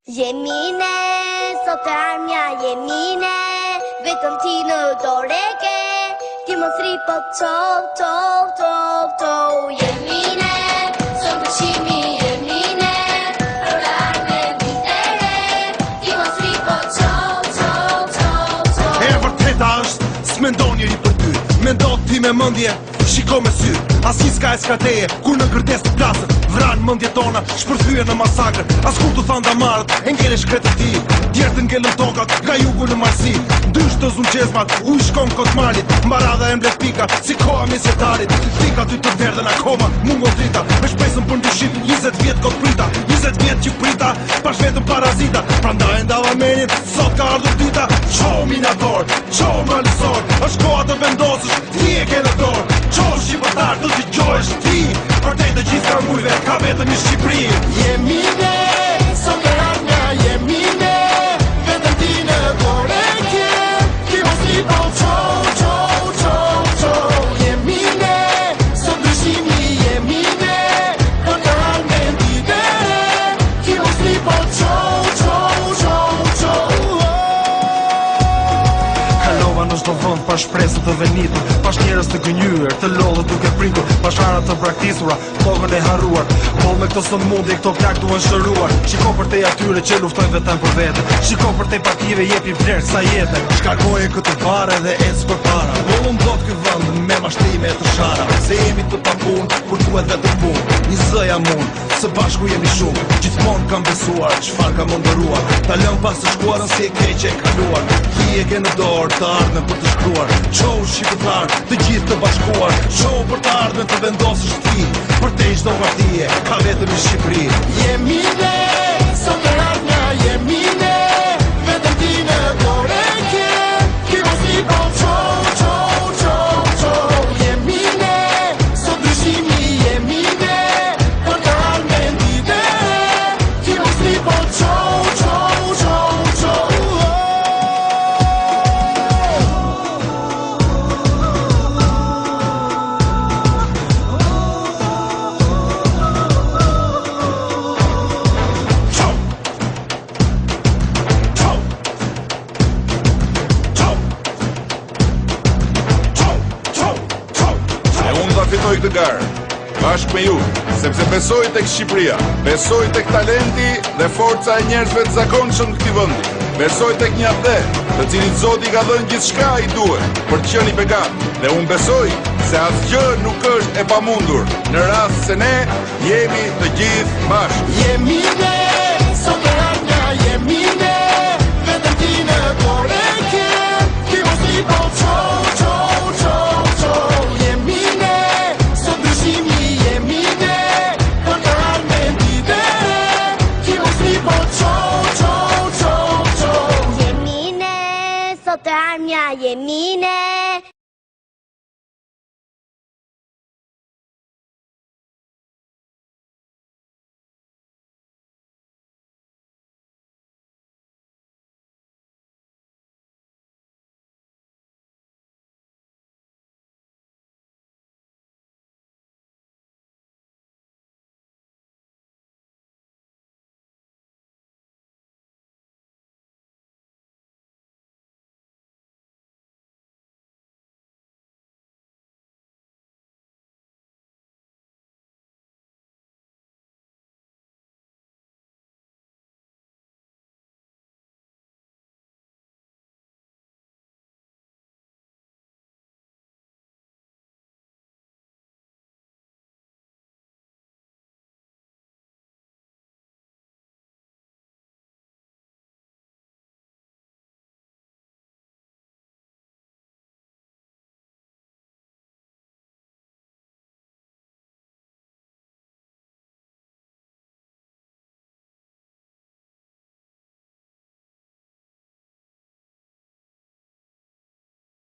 Jemine, sot e armja jemine, vetëm ti në dore ke, ti më thri po to, jemine, sot përshimi jemine, për arme vitere, ti më thri po to. E vërteta është, s'mendon njëri për ty, mendo ti me mëndje, shiko me sy, asin s'ka e s'kateje, kur në kërtes të plasët, vranë mëndje tona, shpërthyje në masakrë, as kur të thanë damarët, e ngele shkretë ti, djertë të ngellën tokat, ka jugu në marsi, dysh të zunë qezmat, u i shkon këtë malit, mbarada e mblet pika, si koha mesjetarit, tika ty të verdhen akoma, mungo drita, me shpresën për ndyshim, 20 vjetë këtë prita, 20 vjetë që prita, pash vetëm parazita, prandaj ndava menit, sot ka ardhur dita, qo minator, qo malisor, është koha të vendosësh, ti e ke në dorë, qo shqipëtar të t'i gjojsh ti, përtej të gjithë ka mujve, ka vetëm një Shqipëri. Jemine, sot e armja jemine, vetëm ti në dore ke, ti mos t'i po qo, jemine, sot dëshimi jemine, për të armen t'i dere, ti mos t'i po qo. Kalova në çdo vend pa shpresë të venitur, pa njerëz të gënjur, të lodhur duke pritur, pa shara të praktisura, tokën e harruar. Po me këto sëmundje, këto plak duhen shëruar. Shiko për te atyre që luftojnë vetëm për vete, shiko për te partive jepi vlerë sa jetë. Shkarkoje këtë pare dhe ecë për para, mollën do t'ky vënd me mashtime të shara, se jemi të papun, kur duhet vetëm pun, një zëja mun, së bashku jemi shumë, gjithmonë kam besuar, çfarë kam ndëruar, ta lëm pas të shkuarën si e keqe e kaluar, ti e ke në dorë të ardhmen për të shkruar, qo shqiptar, të gjithë të bashkuar, qo për të ardhmen të vendosësh ti, për te çdo partije, ka vetëm një Shqipëri. Jemine, sot e armja jemine, vetëm ti në dore ke, ti mos t'i po qo, jemine, sot dëshimi jemine, për të armen t'i dere, ti mos t'i po qo. Fitoj këtë garë, bashkë me ju, sepse besoj tek Shqipëria, besoj tek talenti dhe forca e njerëzve të zakonshëm këtij vendi. Besoj tek një atë, të cilit Zoti ka dhënë gjithçka i duhet për të qenë i begat, dhe unë besoj se asgjë nuk është e pamundur në rast se ne jemi të gjithë bashkë. Jemine, sot e armja jemine, vetëm ti në dore ke, ti mos t'i po qo, jemine, sot dëshimi jemine, për të armen t'i dere, ti mos t'i po qo. Jemine, sot e armja jemine,